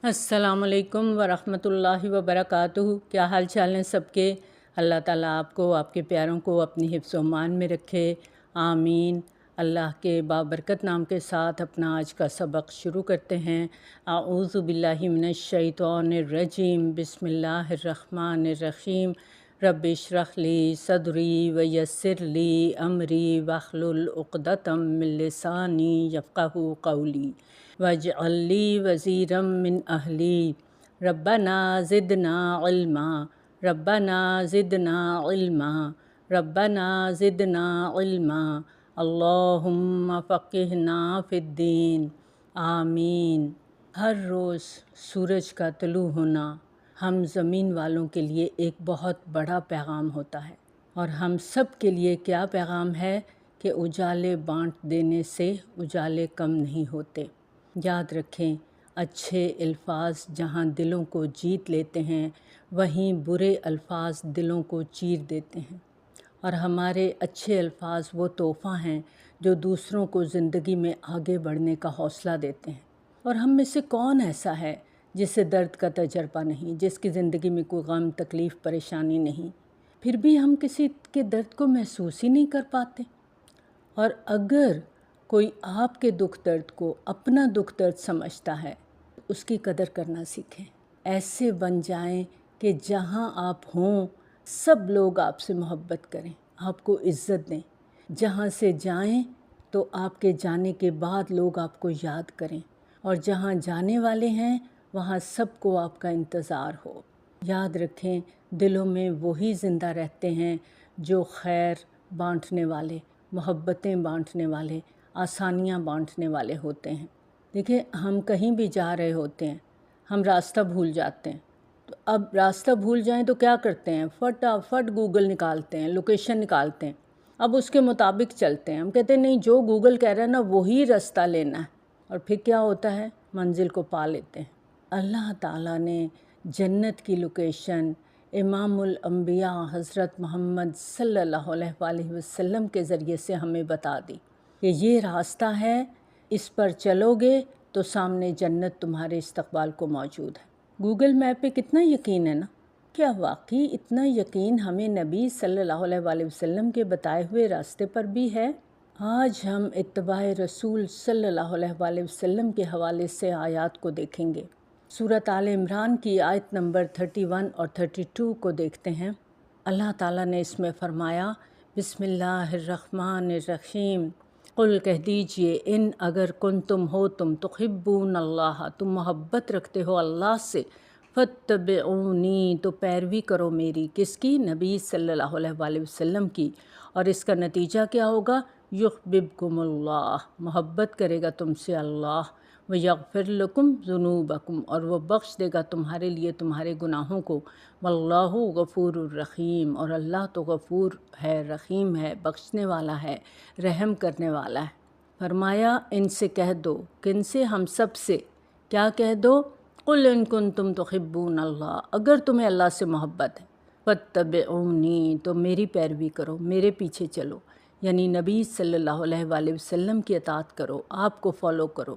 السلام علیکم ورحمۃ اللہ وبرکاتہ۔ کیا حال چال ہیں سب کے؟ اللہ تعالیٰ آپ کو، آپ کے پیاروں کو اپنی حفظ و امان میں رکھے، آمین۔ اللہ کے بابرکت نام کے ساتھ اپنا آج کا سبق شروع کرتے ہیں۔ اعوذ باللہ من الشیطان الرجیم، بسم اللہ الرحمن الرحیم۔ رب اشرح لی صدری ویسر لی امری واحلل عقدۃ من لسانی یفقہوا قولی واجعل لی وزیرا من اہلی ربنا زدنا علما ربنا زدنا علما ربنا زدنا علما اللہم فقہنا فی الدین، آمین۔ ہر روز سورج کا طلوع ہونا ہم زمین والوں کے لیے ایک بہت بڑا پیغام ہوتا ہے، اور ہم سب کے لیے کیا پیغام ہے کہ اجالے بانٹ دینے سے اجالے کم نہیں ہوتے۔ یاد رکھیں، اچھے الفاظ جہاں دلوں کو جیت لیتے ہیں، وہیں برے الفاظ دلوں کو چیر دیتے ہیں، اور ہمارے اچھے الفاظ وہ تحفہ ہیں جو دوسروں کو زندگی میں آگے بڑھنے کا حوصلہ دیتے ہیں۔ اور ہم میں سے کون ایسا ہے جسے درد کا تجربہ نہیں، جس کی زندگی میں کوئی غم، تکلیف، پریشانی نہیں، پھر بھی ہم کسی کے درد کو محسوس ہی نہیں کر پاتے؟ اور اگر کوئی آپ کے دکھ درد کو اپنا دکھ درد سمجھتا ہے، اس کی قدر کرنا سیکھیں۔ ایسے بن جائیں کہ جہاں آپ ہوں سب لوگ آپ سے محبت کریں، آپ کو عزت دیں۔ جہاں سے جائیں تو آپ کے جانے کے بعد لوگ آپ کو یاد کریں، اور جہاں جانے والے ہیں وہاں سب کو آپ کا انتظار ہو۔ یاد رکھیں، دلوں میں وہی زندہ رہتے ہیں جو خیر بانٹنے والے، محبتیں بانٹنے والے، آسانیاں بانٹنے والے ہوتے ہیں۔ دیکھیں، ہم کہیں بھی جا رہے ہوتے ہیں، ہم راستہ بھول جاتے ہیں، تو اب راستہ بھول جائیں تو کیا کرتے ہیں؟ فٹافٹ گوگل نکالتے ہیں، لوکیشن نکالتے ہیں، اب اس کے مطابق چلتے ہیں۔ ہم کہتے ہیں نہیں، جو گوگل کہہ رہا ہے نا وہی راستہ لینا ہے، اور پھر کیا ہوتا ہے؟ منزل کو پا لیتے ہیں۔ اللہ تعالیٰ نے جنت کی لوکیشن امام الانبیاء حضرت محمد صلی اللہ علیہ وآلہ وسلم کے ذریعے سے ہمیں بتا دی کہ یہ راستہ ہے، اس پر چلو گے تو سامنے جنت تمہارے استقبال کو موجود ہے۔ گوگل میپ پہ کتنا یقین ہے نا؟ کیا واقعی اتنا یقین ہمیں نبی صلی اللہ علیہ وآلہ وسلم کے بتائے ہوئے راستے پر بھی ہے؟ آج ہم اتباع رسول صلی اللہ علیہ وآلہ وسلم کے حوالے سے آیات کو دیکھیں گے۔ سورۃ آل عمران کی آیت نمبر 31 اور 32 کو دیکھتے ہیں۔ اللہ تعالیٰ نے اس میں فرمایا، بسم اللہ الرحمن الرحیم، قل کہہ دیجئے، ان اگر کنتم ہو تم تحبون اللہ، تم محبت رکھتے ہو اللہ سے، فاتبعونی، تو پیروی کرو میری، کس کی؟ نبی صلی اللہ علیہ وآلہ وسلم کی۔ اور اس کا نتیجہ کیا ہوگا؟ یحببکم اللہ، محبت کرے گا تم سے اللہ، ویغفر لکم ذنوبکم، اور وہ بخش دے گا تمہارے لیے تمہارے گناہوں کو، واللہ غفور الرحیم، اور اللہ تو غفور ہے، رحیم ہے، بخشنے والا ہے، رحم کرنے والا ہے۔ فرمایا ان سے کہہ دو، کن سے؟ ہم سب سے۔ کیا کہہ دو؟ قل ان کنتم تحبون اللہ، اگر تمہیں اللہ سے محبت ہے، فاتبعونی، تو میری پیروی کرو، میرے پیچھے چلو، یعنی نبی صلی اللہ علیہ وآلہ وسلم کی اطاعت کرو، آپ کو فالو کرو۔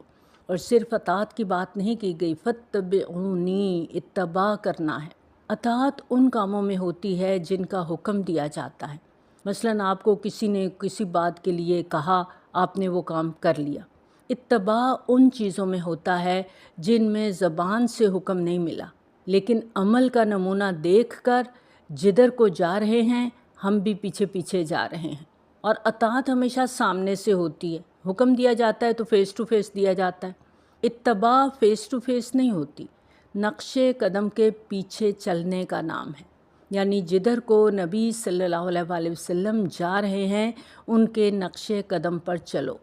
اور صرف اطاعت کی بات نہیں کی گئی، فاتبعونی، اتباع کرنا ہے۔ اطاعت ان کاموں میں ہوتی ہے جن کا حکم دیا جاتا ہے۔ مثلاً آپ کو کسی نے کسی بات کے لیے کہا، آپ نے وہ کام کر لیا۔ اتباع ان چیزوں میں ہوتا ہے جن میں زبان سے حکم نہیں ملا، لیکن عمل کا نمونہ دیکھ کر جدھر کو جا رہے ہیں ہم بھی پیچھے پیچھے جا رہے ہیں۔ اور اطاعت ہمیشہ سامنے سے ہوتی ہے، حکم دیا جاتا ہے تو فیس ٹو فیس دیا جاتا ہے۔ اتباع فیس ٹو فیس نہیں ہوتی، نقش قدم کے پیچھے چلنے کا نام ہے، یعنی جدھر کو نبی صلی اللہ علیہ وآلہ وسلم جا رہے ہیں ان کے نقش قدم پر چلو۔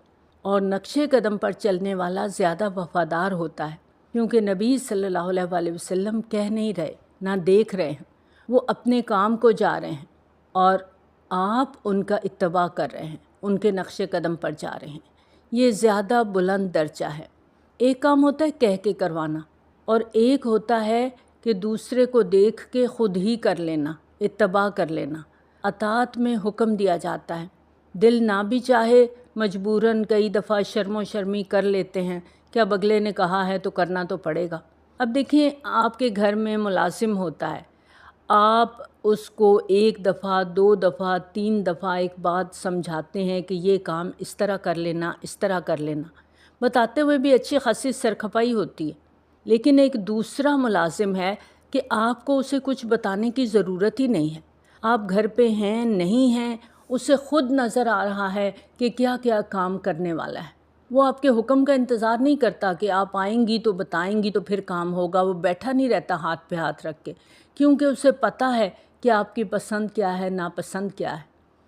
اور نقش قدم پر چلنے والا زیادہ وفادار ہوتا ہے، کیونکہ نبی صلی اللہ علیہ وآلہ وسلم کہہ نہیں رہے، نہ دیکھ رہے ہیں، وہ اپنے کام کو جا رہے ہیں، اور آپ ان کا اتباع کر رہے ہیں، ان کے نقش قدم پر جا رہے ہیں۔ یہ زیادہ بلند درجہ ہے۔ ایک کام ہوتا ہے کہہ کے کروانا، اور ایک ہوتا ہے کہ دوسرے کو دیکھ کے خود ہی کر لینا، اتباع کر لینا۔ اطاعت میں حکم دیا جاتا ہے، دل نہ بھی چاہے مجبوراً کئی دفعہ شرم و شرمی کر لیتے ہیں کہ اب اگلے نے کہا ہے تو کرنا تو پڑے گا۔ اب دیکھیں، آپ کے گھر میں ملازم ہوتا ہے، آپ اس کو 1 دفعہ 2 دفعہ 3 دفعہ ایک بات سمجھاتے ہیں کہ یہ کام اس طرح کر لینا، اس طرح کر لینا، بتاتے ہوئے بھی اچھی خاصی سرخپائی ہوتی ہے۔ لیکن ایک دوسرا ملازم ہے کہ آپ کو اسے کچھ بتانے کی ضرورت ہی نہیں ہے، آپ گھر پہ ہیں نہیں ہیں، اسے خود نظر آ رہا ہے کہ کیا کیا کام کرنے والا ہے۔ وہ آپ کے حکم کا انتظار نہیں کرتا کہ آپ آئیں گی تو بتائیں گی تو پھر کام ہوگا، وہ بیٹھا نہیں رہتا ہاتھ پہ ہاتھ رکھ کے، کیونکہ اسے پتہ ہے کہ آپ کی پسند کیا ہے، ناپسند کیا ہے۔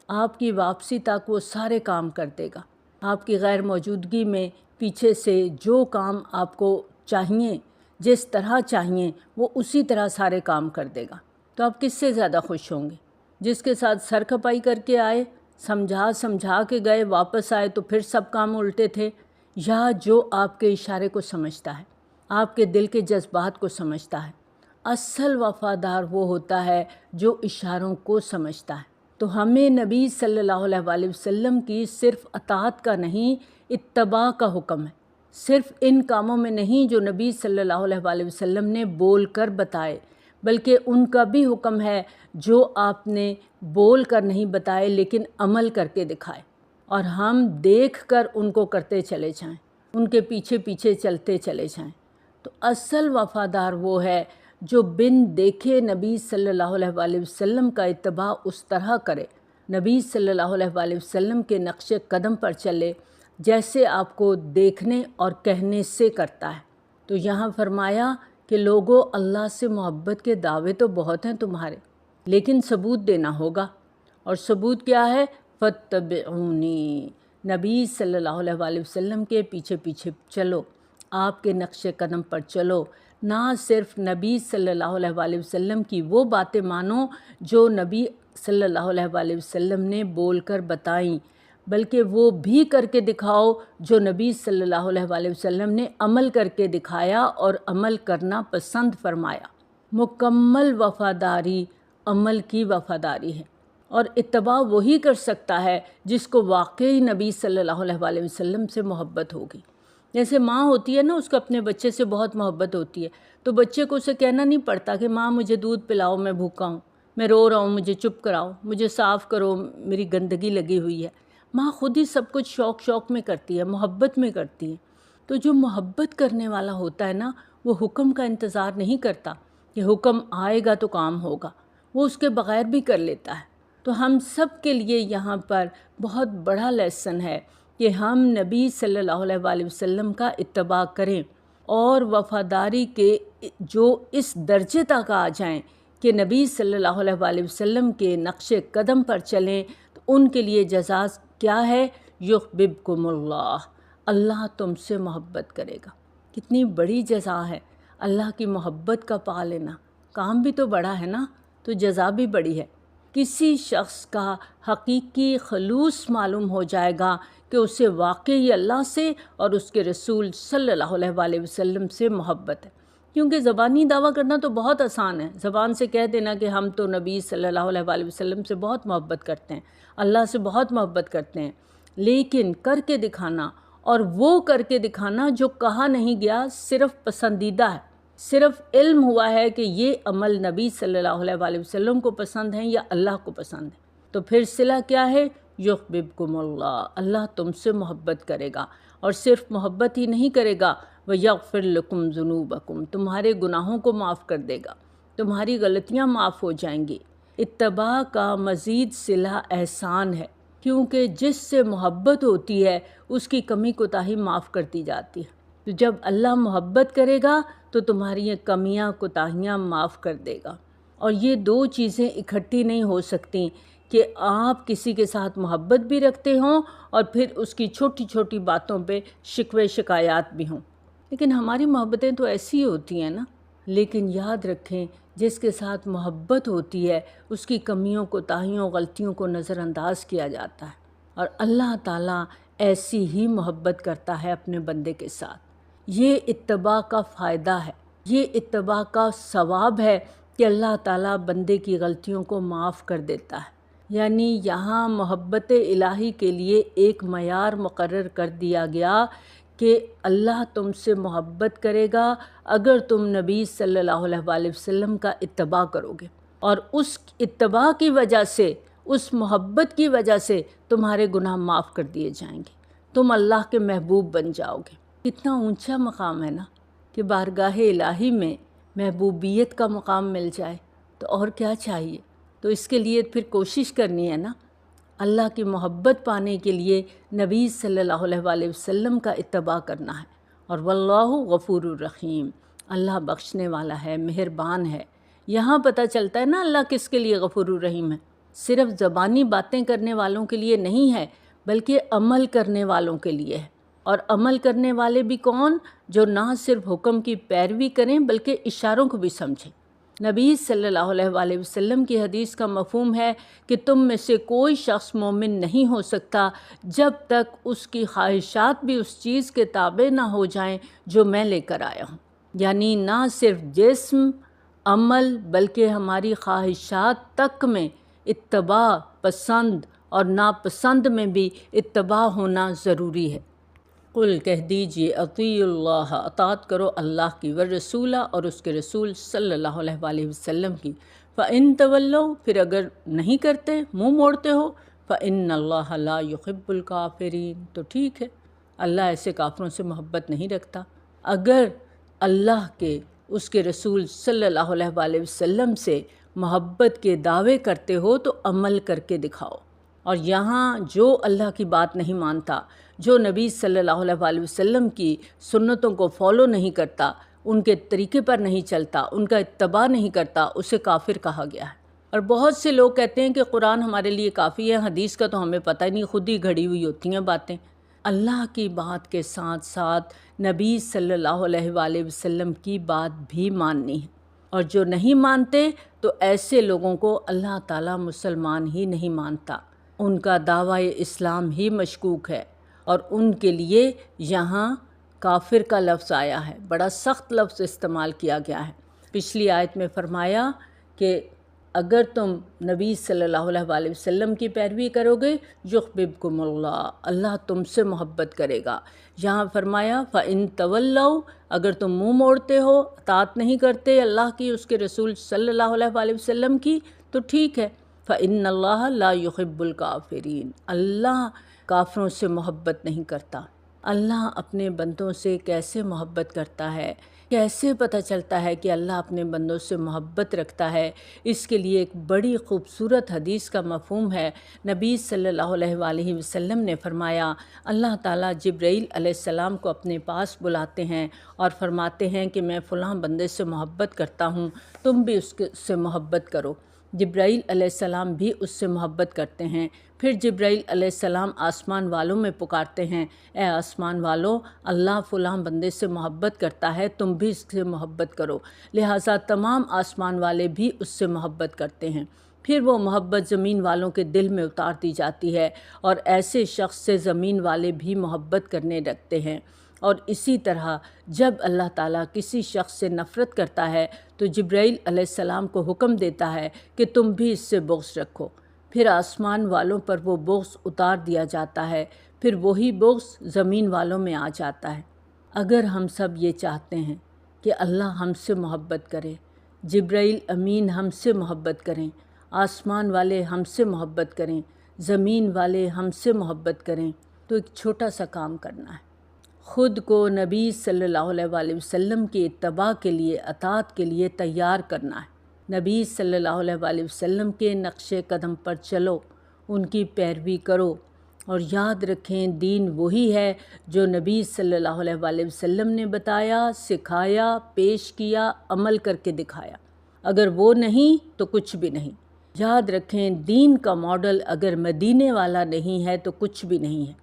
آپ کی واپسی تک وہ سارے کام کر دے گا، آپ کی غیر موجودگی میں پیچھے سے جو کام آپ کو چاہیے، جس طرح چاہیے، وہ اسی طرح سارے کام کر دے گا۔ تو آپ کس سے زیادہ خوش ہوں گے؟ جس کے ساتھ سرخپائی کر کے آئے، سمجھا کے گئے، واپس آئے تو پھر سب کام الٹے تھے، یا جو آپ کے اشارے کو سمجھتا ہے، آپ کے دل کے جذبات کو سمجھتا ہے؟ اصل وفادار وہ ہوتا ہے جو اشاروں کو سمجھتا ہے۔ تو ہمیں نبی صلی اللہ علیہ وآلہ وسلم کی صرف اطاعت کا نہیں، اتباع کا حکم ہے۔ صرف ان کاموں میں نہیں جو نبی صلی اللہ علیہ وآلہ وسلم نے بول کر بتائے، بلکہ ان کا بھی حکم ہے جو آپ نے بول کر نہیں بتائے لیکن عمل کر کے دکھائے، اور ہم دیکھ کر ان کو کرتے چلے جائیں، ان کے پیچھے پیچھے چلتے چلے جائیں۔ تو اصل وفادار وہ ہے جو بن دیکھے نبی صلی اللہ علیہ وآلہ وسلم کا اتباع اس طرح کرے، نبی صلی اللہ علیہ وآلہ وسلم کے نقش قدم پر چلے جیسے آپ کو دیکھنے اور کہنے سے کرتا ہے۔ تو یہاں فرمایا کہ لوگوں، اللہ سے محبت کے دعوے تو بہت ہیں تمہارے، لیکن ثبوت دینا ہوگا، اور ثبوت کیا ہے؟ فاتبعونی، نبی صلی اللہ علیہ وآلہ وسلم کے پیچھے پیچھے چلو، آپ کے نقش قدم پر چلو، نہ صرف نبی صلی اللہ علیہ وآلہ وسلم کی وہ باتیں مانو جو نبی صلی اللہ علیہ وآلہ وسلم نے بول کر بتائیں، بلکہ وہ بھی کر کے دکھاؤ جو نبی صلی اللہ علیہ وآلہ وسلم نے عمل کر کے دکھایا اور عمل کرنا پسند فرمایا۔ مکمل وفاداری عمل کی وفاداری ہے، اور اتباع وہی کر سکتا ہے جس کو واقعی نبی صلی اللہ علیہ وآلہ وسلم سے محبت ہوگی۔ جیسے ماں ہوتی ہے نا، اس کو اپنے بچے سے بہت محبت ہوتی ہے، تو بچے کو اسے کہنا نہیں پڑتا کہ ماں مجھے دودھ پلاؤ، میں بھوکا ہوں، میں رو رہا ہوں، مجھے چپ کراؤ، مجھے صاف کرو، میری گندگی لگی ہوئی ہے۔ ماں خود ہی سب کچھ شوق میں کرتی ہے، محبت میں کرتی ہے۔ تو جو محبت کرنے والا ہوتا ہے نا، وہ حکم کا انتظار نہیں کرتا کہ حکم آئے گا تو کام ہوگا، وہ اس کے بغیر بھی کر لیتا ہے۔ تو ہم سب کے لیے یہاں پر بہت بڑا لیسن ہے کہ ہم نبی صلی اللہ علیہ وآلہ وسلم کا اتباع کریں، اور وفاداری کے جو اس درجے تک آ جائیں کہ نبی صلی اللہ علیہ وآلہ وسلم کے نقش قدم پر چلیں، تو ان کے لیے جزا کیا ہے؟ یحببکم اللہ، اللہ تم سے محبت کرے گا۔ کتنی بڑی جزا ہے اللہ کی محبت کا پا لینا، کام بھی تو بڑا ہے نا، تو جزا بھی بڑی ہے۔ کسی شخص کا حقیقی خلوص معلوم ہو جائے گا کہ اسے واقعی اللہ سے اور اس کے رسول صلی اللہ علیہ وآلہ وسلم سے محبت ہے۔ کیونکہ زبانی دعویٰ کرنا تو بہت آسان ہے، زبان سے کہہ دینا کہ ہم تو نبی صلی اللہ علیہ وآلہ وسلم سے بہت محبت کرتے ہیں، اللہ سے بہت محبت کرتے ہیں، لیکن کر کے دکھانا، اور وہ کر کے دکھانا جو کہا نہیں گیا، صرف پسندیدہ ہے، صرف علم ہوا ہے کہ یہ عمل نبی صلی اللہ علیہ وآلہ وسلم کو پسند ہے یا اللہ کو پسند ہے، تو پھر صلہ کیا ہے؟ یحببکم اللہ، اللہ تم سے محبت کرے گا، اور صرف محبت ہی نہیں کرے گا، ویغفر لکم ذنوبکم، تمہارے گناہوں کو معاف کر دے گا، تمہاری غلطیاں معاف ہو جائیں گی۔ اتباع کا مزید صلہ احسان ہے، کیونکہ جس سے محبت ہوتی ہے اس کی کمی کوتاہی معاف کر دی جاتی ہے۔ تو جب اللہ محبت کرے گا تو تمہاری یہ کمیاں کوتاہیاں معاف کر دے گا، اور یہ دو چیزیں اکٹھی نہیں ہو سکتی کہ آپ کسی کے ساتھ محبت بھی رکھتے ہوں اور پھر اس کی چھوٹی چھوٹی باتوں پہ شکوے شکایات بھی ہوں۔ لیکن ہماری محبتیں تو ایسی ہوتی ہیں نا، لیکن یاد رکھیں جس کے ساتھ محبت ہوتی ہے اس کی کمیوں کوتاہیوں غلطیوں کو نظر انداز کیا جاتا ہے، اور اللہ تعالیٰ ایسی ہی محبت کرتا ہے اپنے بندے کے ساتھ۔ یہ اتباع کا فائدہ ہے، یہ اتباع کا ثواب ہے کہ اللہ تعالیٰ بندے کی غلطیوں کو معاف کر دیتا ہے۔ یعنی یہاں محبت الہی کے لیے ایک معیار مقرر کر دیا گیا کہ اللہ تم سے محبت کرے گا اگر تم نبی صلی اللہ علیہ وسلم کا اتباع کرو گے، اور اس اتباع کی وجہ سے، اس محبت کی وجہ سے تمہارے گناہ معاف کر دیے جائیں گے، تم اللہ کے محبوب بن جاؤ گے۔ کتنا اونچا مقام ہے نا کہ بارگاہ الہی میں محبوبیت کا مقام مل جائے، تو اور کیا چاہیے؟ تو اس کے لیے پھر کوشش کرنی ہے نا، اللہ کی محبت پانے کے لیے نبی صلی اللہ علیہ وسلم کا اتباع کرنا ہے۔ اور واللہ غفور الرحیم، اللہ بخشنے والا ہے، مہربان ہے۔ یہاں پتہ چلتا ہے نا اللہ کس کے لیے غفور الرحیم ہے، صرف زبانی باتیں کرنے والوں کے لیے نہیں ہے، بلکہ عمل کرنے والوں کے لیے ہے۔ اور عمل کرنے والے بھی کون؟ جو نہ صرف حکم کی پیروی کریں بلکہ اشاروں کو بھی سمجھیں۔ نبی صلی اللہ علیہ وسلم کی حدیث کا مفہوم ہے کہ تم میں سے کوئی شخص مومن نہیں ہو سکتا جب تک اس کی خواہشات بھی اس چیز کے تابع نہ ہو جائیں جو میں لے کر آیا ہوں۔ یعنی نہ صرف جسم، عمل، بلکہ ہماری خواہشات تک میں اتباع، پسند اور ناپسند میں بھی اتباع ہونا ضروری ہے۔ قل کہہ دیجئے اطیعوا اللہ، اطاعت کرو اللہ کی، والرسولہ اور اس کے رسول صلی اللہ علیہ وسلم کی۔ فَإِن تَوَلَّوْا، پھر اگر نہیں کرتے، منہ موڑتے ہو، فَإِنَّ اللَّهَ لَا يُحِبُّ الْكَافِرِينَ، تو ٹھیک ہے، اللہ ایسے کافروں سے محبت نہیں رکھتا۔ اگر اللہ کے، اس کے رسول صلی اللہ علیہ وسلم سے محبت کے دعوے کرتے ہو تو عمل کر کے دکھاؤ۔ اور یہاں جو اللہ کی بات نہیں مانتا، جو نبی صلی اللہ علیہ وسلم کی سنتوں کو فالو نہیں کرتا، ان کے طریقے پر نہیں چلتا، ان کا اتباع نہیں کرتا، اسے کافر کہا گیا ہے۔ اور بہت سے لوگ کہتے ہیں کہ قرآن ہمارے لیے کافی ہے، حدیث کا تو ہمیں پتہ ہی نہیں، خود ہی گھڑی ہوئی ہوتی ہیں باتیں۔ اللہ کی بات کے ساتھ ساتھ نبی صلی اللہ علیہ وسلم کی بات بھی ماننی ہے، اور جو نہیں مانتے تو ایسے لوگوں کو اللہ تعالیٰ مسلمان ہی نہیں مانتا، ان کا دعوی اسلام ہی مشکوک ہے، اور ان کے لیے یہاں کافر کا لفظ آیا ہے، بڑا سخت لفظ استعمال کیا گیا ہے۔ پچھلی آیت میں فرمایا کہ اگر تم نبی صلی اللہ علیہ وسلم کی پیروی کرو گے یحببکم اللہ، اللہ تم سے محبت کرے گا۔ یہاں فرمایا فَإِن تَوَلَّوْا، اگر تم منہ موڑتے ہو، اطاعت نہیں کرتے اللہ کی، اس کے رسول صلی اللہ علیہ وسلم کی، تو ٹھیک ہے، فَإِنَّ اللَّهَ لَا يُحِبُّ الْكَافِرِينَ، اللہ کافروں سے محبت نہیں کرتا۔ اللہ اپنے بندوں سے کیسے محبت کرتا ہے، کیسے پتہ چلتا ہے کہ اللہ اپنے بندوں سے محبت رکھتا ہے؟ اس کے لیے ایک بڑی خوبصورت حدیث کا مفہوم ہے۔ نبی صلی اللہ علیہ وسلم نے فرمایا، اللہ تعالیٰ جبرائیل علیہ السلام کو اپنے پاس بلاتے ہیں اور فرماتے ہیں کہ میں فلاں بندے سے محبت کرتا ہوں، تم بھی اس سے محبت کرو۔ جبرائیل علیہ السلام بھی اس سے محبت کرتے ہیں۔ پھر جبرائیل علیہ السلام آسمان والوں میں پکارتے ہیں، اے آسمان والوں، اللہ فلاں بندے سے محبت کرتا ہے، تم بھی اس سے محبت کرو۔ لہٰذا تمام آسمان والے بھی اس سے محبت کرتے ہیں۔ پھر وہ محبت زمین والوں کے دل میں اتار دی جاتی ہے، اور ایسے شخص سے زمین والے بھی محبت کرنے لگتے ہیں۔ اور اسی طرح جب اللہ تعالیٰ کسی شخص سے نفرت کرتا ہے تو جبرائیل علیہ السلام کو حکم دیتا ہے کہ تم بھی اس سے بغض رکھو۔ پھر آسمان والوں پر وہ بغض اتار دیا جاتا ہے، پھر وہی بغض زمین والوں میں آ جاتا ہے۔ اگر ہم سب یہ چاہتے ہیں کہ اللہ ہم سے محبت کرے، جبرائیل امین ہم سے محبت کریں، آسمان والے ہم سے محبت کریں، زمین والے ہم سے محبت کریں، تو ایک چھوٹا سا کام کرنا ہے، خود کو نبی صلی اللہ علیہ وسلم کی اتباع کے لیے، اطاعت کے لیے تیار کرنا ہے۔ نبی صلی اللہ علیہ وسلم کے نقش قدم پر چلو، ان کی پیروی کرو، اور یاد رکھیں دین وہی ہے جو نبی صلی اللہ علیہ وسلم نے بتایا، سکھایا، پیش کیا، عمل کر کے دکھایا۔ اگر وہ نہیں تو کچھ بھی نہیں۔ یاد رکھیں دین کا ماڈل اگر مدینے والا نہیں ہے تو کچھ بھی نہیں ہے۔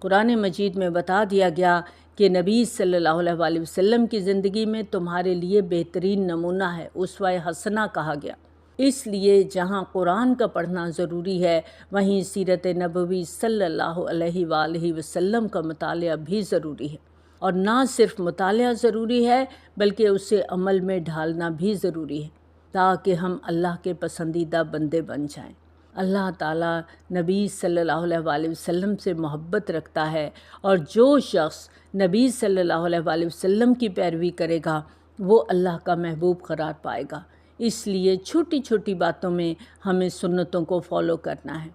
قرآن مجید میں بتا دیا گیا کہ نبی صلی اللہ علیہ وسلم کی زندگی میں تمہارے لیے بہترین نمونہ ہے، اسوہ حسنہ کہا گیا۔ اس لیے جہاں قرآن کا پڑھنا ضروری ہے، وہیں سیرت نبوی صلی اللہ علیہ وآلہ وسلم کا مطالعہ بھی ضروری ہے، اور نہ صرف مطالعہ ضروری ہے بلکہ اسے عمل میں ڈھالنا بھی ضروری ہے، تاکہ ہم اللہ کے پسندیدہ بندے بن جائیں۔ اللہ تعالیٰ نبی صلی اللہ علیہ وآلہ وسلم سے محبت رکھتا ہے، اور جو شخص نبی صلی اللہ علیہ وآلہ وسلم کی پیروی کرے گا وہ اللہ کا محبوب قرار پائے گا۔ اس لیے چھوٹی چھوٹی باتوں میں ہمیں سنتوں کو فالو کرنا ہے۔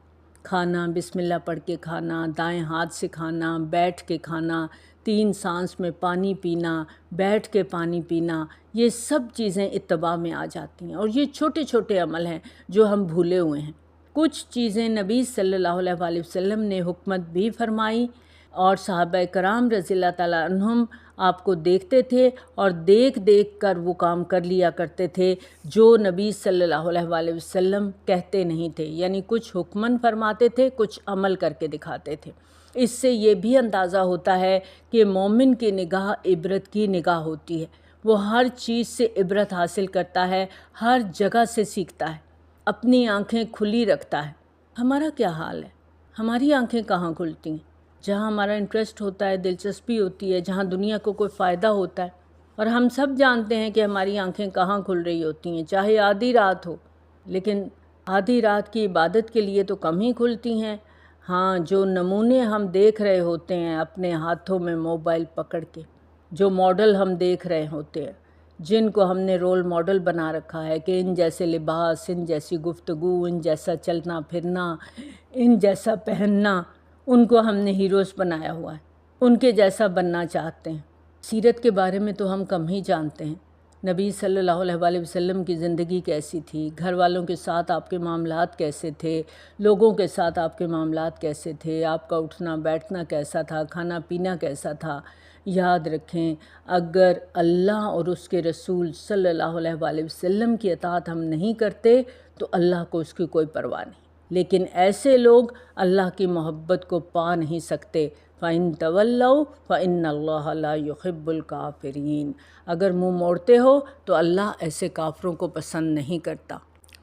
کھانا بسم اللہ پڑھ کے کھانا، دائیں ہاتھ سے کھانا، بیٹھ کے کھانا، 3 سانس میں پانی پینا، بیٹھ کے پانی پینا، یہ سب چیزیں اتباع میں آ جاتی ہیں، اور یہ چھوٹے چھوٹے عمل ہیں جو ہم بھولے ہوئے ہیں۔ کچھ چیزیں نبی صلی اللہ علیہ وآلہ وسلم نے حکمت بھی فرمائی، اور صحابہ کرام رضی اللہ تعالیٰ عنہم آپ کو دیکھتے تھے اور دیکھ کر وہ کام کر لیا کرتے تھے جو نبی صلی اللہ علیہ وآلہ وسلم کہتے نہیں تھے، یعنی کچھ حکمن فرماتے تھے، کچھ عمل کر کے دکھاتے تھے۔ اس سے یہ بھی اندازہ ہوتا ہے کہ مومن کی نگاہ عبرت کی نگاہ ہوتی ہے، وہ ہر چیز سے عبرت حاصل کرتا ہے، ہر جگہ سے سیکھتا ہے، اپنی آنکھیں کھلی رکھتا ہے۔ ہمارا کیا حال ہے؟ ہماری آنکھیں کہاں کھلتی ہیں؟ جہاں ہمارا انٹرسٹ ہوتا ہے، دلچسپی ہوتی ہے، جہاں دنیا کو کوئی فائدہ ہوتا ہے، اور ہم سب جانتے ہیں کہ ہماری آنکھیں کہاں کھل رہی ہوتی ہیں، چاہے آدھی رات ہو، لیکن آدھی رات کی عبادت کے لیے تو کم ہی کھلتی ہیں۔ ہاں، جو نمونے ہم دیکھ رہے ہوتے ہیں اپنے ہاتھوں میں موبائل پکڑ کے، جو ماڈل ہم دیکھ رہے ہوتے ہیں، جن کو ہم نے رول ماڈل بنا رکھا ہے کہ ان جیسے لباس، ان جیسی گفتگو، ان جیسا چلنا پھرنا، ان جیسا پہننا، ان کو ہم نے ہیروز بنایا ہوا ہے، ان کے جیسا بننا چاہتے ہیں۔ سیرت کے بارے میں تو ہم کم ہی جانتے ہیں۔ نبی صلی اللہ علیہ وآلہ وسلم کی زندگی کیسی تھی، گھر والوں کے ساتھ آپ کے معاملات کیسے تھے، لوگوں کے ساتھ آپ کے معاملات کیسے تھے، آپ کا اٹھنا بیٹھنا کیسا تھا، کھانا پینا کیسا تھا۔ یاد رکھیں، اگر اللہ اور اس کے رسول صلی اللہ علیہ وآلہ وسلم کی اطاعت ہم نہیں کرتے تو اللہ کو اس کی کوئی پرواہ نہیں، لیکن ایسے لوگ اللہ کی محبت کو پا نہیں سکتے۔ فَإِن تَوَلَّوْا فَإِنَّ اللَّهَ لَا يُحِبُّ الْكَافِرِينَ، اگر منہ موڑتے ہو تو اللہ ایسے کافروں کو پسند نہیں کرتا۔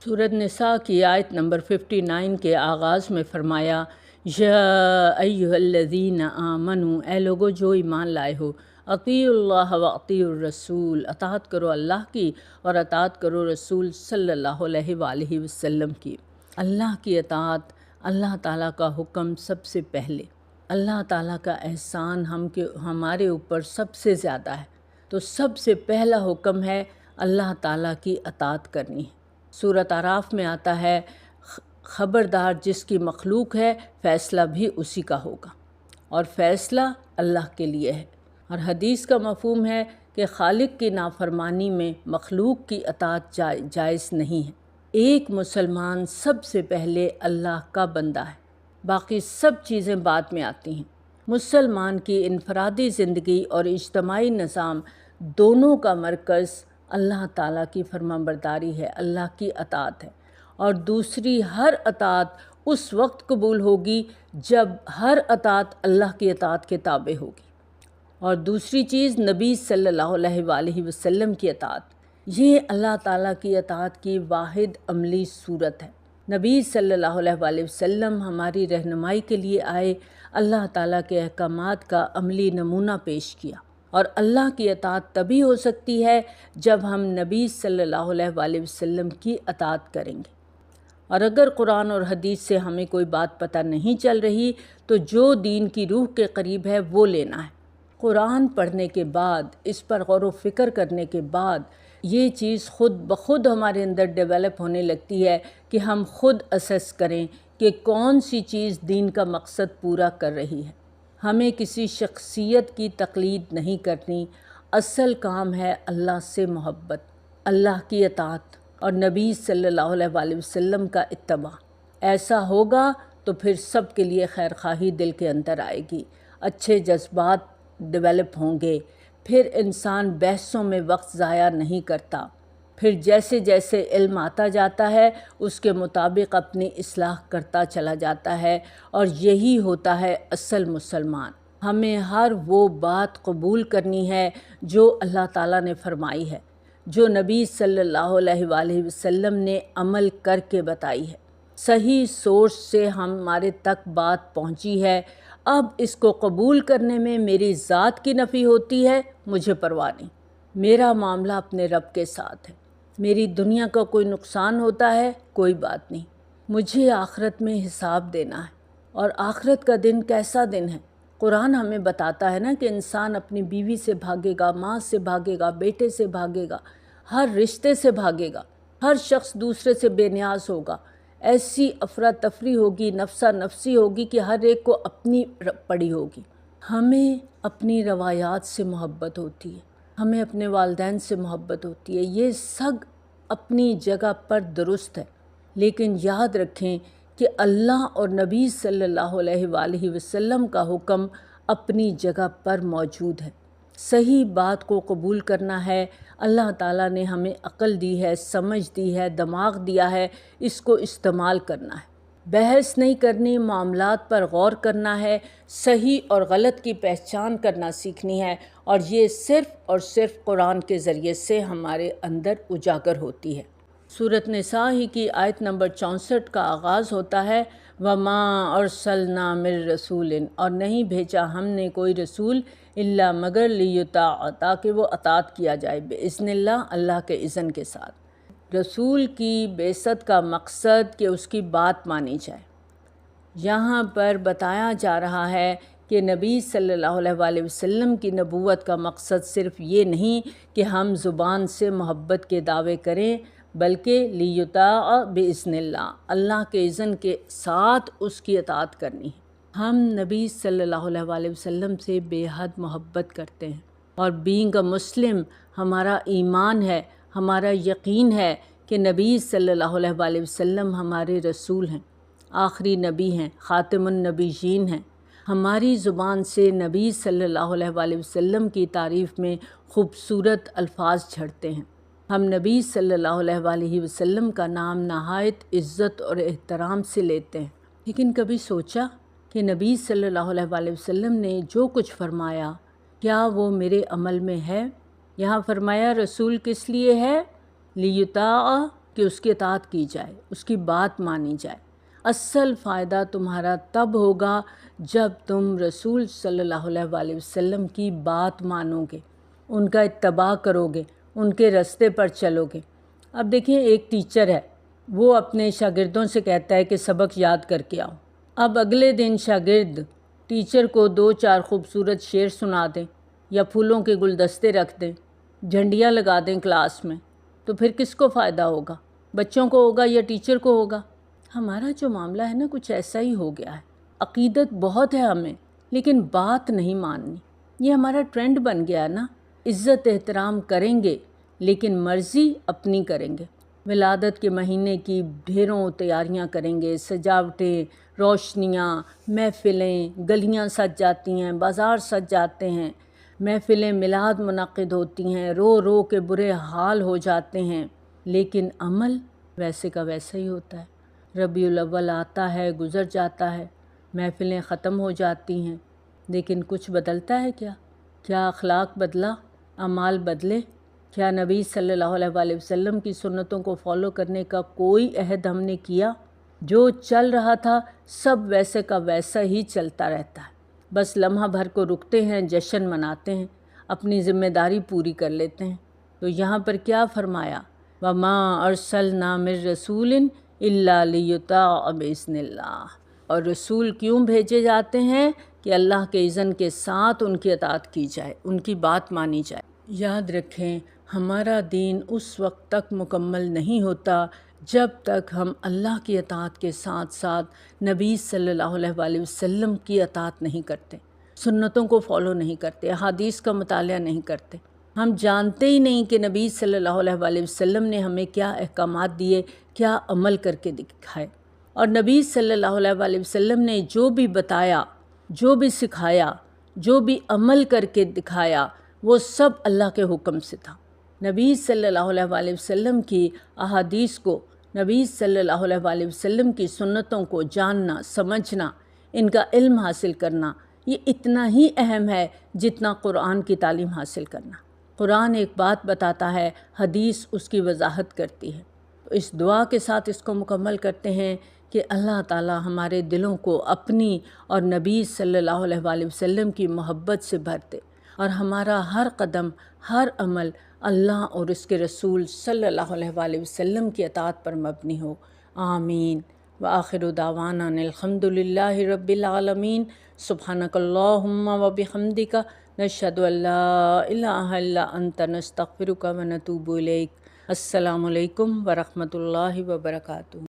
سورۃ نساء کی آیت نمبر 59 کے آغاز میں فرمایا، یا ایھا الذین آمنوا، اے لوگو جو ایمان لائے ہو، اطیعوا اللہ و اطیعوا الرسول، اطاعت کرو اللہ کی اور اطاعت کرو رسول صلی اللہ علیہ وآلہ وسلم کی۔ اللہ کی اطاعت، اللہ تعالیٰ کا حکم سب سے پہلے، اللہ تعالیٰ کا احسان ہمارے اوپر سب سے زیادہ ہے، تو سب سے پہلا حکم ہے اللہ تعالیٰ کی اطاعت کرنی ہے۔ سورۃ اعراف میں آتا ہے، خبردار جس کی مخلوق ہے فیصلہ بھی اسی کا ہوگا، اور فیصلہ اللہ کے لیے ہے۔ اور حدیث کا مفہوم ہے کہ خالق کی نافرمانی میں مخلوق کی اطاعت جائز نہیں ہے۔ ایک مسلمان سب سے پہلے اللہ کا بندہ ہے، باقی سب چیزیں بعد میں آتی ہیں۔ مسلمان کی انفرادی زندگی اور اجتماعی نظام دونوں کا مرکز اللہ تعالیٰ کی فرمانبرداری ہے، اللہ کی اطاعت ہے، اور دوسری ہر اطاعت اس وقت قبول ہوگی جب ہر اطاعت اللہ کی اطاعت کے تابع ہوگی۔ اور دوسری چیز نبی صلی اللہ علیہ وآلہ وسلم کی اطاعت، یہ اللہ تعالیٰ کی اطاعت کی واحد عملی صورت ہے۔ نبی صلی اللہ علیہ وآلہ وسلم ہماری رہنمائی کے لیے آئے، اللہ تعالیٰ کے احکامات کا عملی نمونہ پیش کیا، اور اللہ کی اطاعت تبھی ہو سکتی ہے جب ہم نبی صلی اللہ علیہ وآلہ وسلم کی اطاعت کریں گے۔ اور اگر قرآن اور حدیث سے ہمیں کوئی بات پتہ نہیں چل رہی تو جو دین کی روح کے قریب ہے وہ لینا ہے۔ قرآن پڑھنے کے بعد، اس پر غور و فکر کرنے کے بعد، یہ چیز خود بخود ہمارے اندر ڈیولپ ہونے لگتی ہے کہ ہم خود اسیس کریں کہ کون سی چیز دین کا مقصد پورا کر رہی ہے۔ ہمیں کسی شخصیت کی تقلید نہیں کرنی، اصل کام ہے اللہ سے محبت، اللہ کی اطاعت اور نبی صلی اللہ علیہ وآلہ وسلم کا اتباع۔ ایسا ہوگا تو پھر سب کے لیے خیر خواہی دل کے اندر آئے گی، اچھے جذبات ڈیولپ ہوں گے، پھر انسان بحثوں میں وقت ضائع نہیں کرتا، پھر جیسے جیسے علم آتا جاتا ہے اس کے مطابق اپنی اصلاح کرتا چلا جاتا ہے، اور یہی ہوتا ہے اصل مسلمان۔ ہمیں ہر وہ بات قبول کرنی ہے جو اللہ تعالیٰ نے فرمائی ہے، جو نبی صلی اللہ علیہ وآلہ وسلم نے عمل کر کے بتائی ہے، صحیح سورس سے ہمارے تک بات پہنچی ہے۔ اب اس کو قبول کرنے میں میری ذات کی نفی ہوتی ہے، مجھے پرواہ نہیں، میرا معاملہ اپنے رب کے ساتھ ہے۔ میری دنیا کا کوئی نقصان ہوتا ہے، کوئی بات نہیں، مجھے آخرت میں حساب دینا ہے، اور آخرت کا دن کیسا دن ہے؟ قرآن ہمیں بتاتا ہے نا کہ انسان اپنی بیوی سے بھاگے گا، ماں سے بھاگے گا، بیٹے سے بھاگے گا، ہر رشتے سے بھاگے گا، ہر شخص دوسرے سے بے نیاز ہوگا، ایسی افراتفری ہوگی، نفسا نفسی ہوگی کہ ہر ایک کو اپنی پڑی ہوگی۔ ہمیں اپنی روایات سے محبت ہوتی ہے، ہمیں اپنے والدین سے محبت ہوتی ہے، یہ سب اپنی جگہ پر درست ہے، لیکن یاد رکھیں کہ اللہ اور نبی صلی اللہ علیہ وآلہ وسلم کا حکم اپنی جگہ پر موجود ہے۔ صحیح بات کو قبول کرنا ہے۔ اللہ تعالیٰ نے ہمیں عقل دی ہے، سمجھ دی ہے، دماغ دیا ہے، اس کو استعمال کرنا ہے۔ بحث نہیں کرنی، معاملات پر غور کرنا ہے، صحیح اور غلط کی پہچان کرنا سیکھنی ہے، اور یہ صرف اور صرف قرآن کے ذریعے سے ہمارے اندر اجاگر ہوتی ہے۔ سورۃ نساء ہی کی آیت نمبر 64 کا آغاز ہوتا ہے وَمَا أَرْسَلْنَا مِن رَسُولٍ، اور نہیں بھیجا ہم نے کوئی رسول الا مگر لیطاع، تاکہ وہ اطاعت کیا جائے بِإِذْنِ اللہ، اللہ کے اذن کے ساتھ۔ رسول کی بعثت کا مقصد کہ اس کی بات مانی جائے۔ یہاں پر بتایا جا رہا ہے کہ نبی صلی اللہ علیہ وآلہ وسلم کی نبوت کا مقصد صرف یہ نہیں کہ ہم زبان سے محبت کے دعوے کریں، بلکہ لیطاع بِإِذْنِ اللہ، اللہ کے اذن کے ساتھ اس کی اطاعت کرنی ہے۔ ہم نبی صلی اللہ علیہ وآلہ وسلم سے بے حد محبت کرتے ہیں، اور بینگ اے مسلم ہمارا ایمان ہے، ہمارا یقین ہے کہ نبی صلی اللہ علیہ وآلہ وسلم ہمارے رسول ہیں، آخری نبی ہیں، خاتم النبیین ہیں۔ ہماری زبان سے نبی صلی اللہ علیہ وآلہ وسلم کی تعریف میں خوبصورت الفاظ جھڑتے ہیں۔ ہم نبی صلی اللہ علیہ وآلہ وسلم کا نام نہایت عزت اور احترام سے لیتے ہیں، لیکن کبھی سوچا کہ نبی صلی اللہ علیہ وآلہ وسلم نے جو کچھ فرمایا کیا وہ میرے عمل میں ہے؟ یہاں فرمایا رسول کس لیے ہے؟ لیطاع، کہ اس کی اطاعت کی جائے، اس کی بات مانی جائے۔ اصل فائدہ تمہارا تب ہوگا جب تم رسول صلی اللہ علیہ وآلہ وسلم کی بات مانو گے، ان کا اتباع کرو گے، ان کے راستے پر چلو گے۔ اب دیکھیں، ایک ٹیچر ہے، وہ اپنے شاگردوں سے کہتا ہے کہ سبق یاد کر کے آؤ۔ اب اگلے دن شاگرد ٹیچر کو 2-4 خوبصورت شعر سنا دیں، یا پھولوں کے گلدستے رکھ دیں، جھنڈیاں لگا دیں کلاس میں، تو پھر کس کو فائدہ ہوگا؟ بچوں کو ہوگا یا ٹیچر کو ہوگا؟ ہمارا جو معاملہ ہے نا، کچھ ایسا ہی ہو گیا ہے۔ عقیدت بہت ہے ہمیں، لیکن بات نہیں ماننی۔ یہ ہمارا ٹرینڈ بن گیا نا۔ عزت احترام کریں گے، لیکن مرضی اپنی کریں گے۔ ولادت کے مہینے کی ڈھیروں تیاریاں کریں گے، سجاوٹیں، روشنیاں، محفلیں، گلیاں سج جاتی ہیں، بازار سج جاتے ہیں، محفلیں میلاد منعقد ہوتی ہیں، رو رو کے برے حال ہو جاتے ہیں، لیکن عمل ویسے کا ویسا ہی ہوتا ہے۔ ربیع الاول آتا ہے، گزر جاتا ہے، محفلیں ختم ہو جاتی ہیں، لیکن کچھ بدلتا ہے کیا؟ کیا اخلاق بدلا؟ اعمال بدلے؟ کیا نبی صلی اللہ علیہ وآلہ وسلم کی سنتوں کو فالو کرنے کا کوئی عہد ہم نے کیا؟ جو چل رہا تھا سب ویسے کا ویسا ہی چلتا رہتا ہے۔ بس لمحہ بھر کو رکتے ہیں، جشن مناتے ہیں، اپنی ذمہ داری پوری کر لیتے ہیں۔ تو یہاں پر کیا فرمایا؟ وَمَا أَرْسَلْنَا مِن رَسُولٍ إِلَّا لِيُطَاعَ بِإِذْنِ اللَّهِ، اور رسول کیوں بھیجے جاتے ہیں؟ کہ اللہ کے اذن کے ساتھ ان کی اطاعت کی جائے، ان کی بات مانی جائے۔ یاد رکھیں، ہمارا دین اس وقت تک مکمل نہیں ہوتا جب تک ہم اللہ کی اطاعت کے ساتھ ساتھ نبی صلی اللہ علیہ وآلہ وسلم کی اطاعت نہیں کرتے، سنتوں کو فالو نہیں کرتے، احادیث کا مطالعہ نہیں کرتے۔ ہم جانتے ہی نہیں کہ نبی صلی اللہ علیہ وآلہ وسلم نے ہمیں کیا احکامات دیے، کیا عمل کر کے دکھائے، اور نبی صلی اللہ علیہ وآلہ وسلم نے جو بھی بتایا، جو بھی سکھایا، جو بھی عمل کر کے دکھایا، وہ سب اللہ کے حکم سے تھا۔ نبی صلی اللہ علیہ وآلہ وسلم کی احادیث کو، نبی صلی اللہ علیہ وآلہ وسلم کی سنتوں کو جاننا، سمجھنا، ان کا علم حاصل کرنا، یہ اتنا ہی اہم ہے جتنا قرآن کی تعلیم حاصل کرنا۔ قرآن ایک بات بتاتا ہے، حدیث اس کی وضاحت کرتی ہے۔ تو اس دعا کے ساتھ اس کو مکمل کرتے ہیں کہ اللہ تعالی ہمارے دلوں کو اپنی اور نبی صلی اللہ علیہ وآلہ وسلم کی محبت سے بھر دے، اور ہمارا ہر قدم، ہر عمل اللہ اور اس کے رسول صلی اللہ علیہ وآلہ وسلم کی اطاعت پر مبنی ہو۔ آمین۔ وآخر دعوانا ان الحمد للہ رب العالمین۔ سبحانک اللہم و بحمدک، نشہد ان لا الہ الا انت، نستغفرک و نتوب الیک۔ السلام علیکم ورحمۃ اللہ وبرکاتہ۔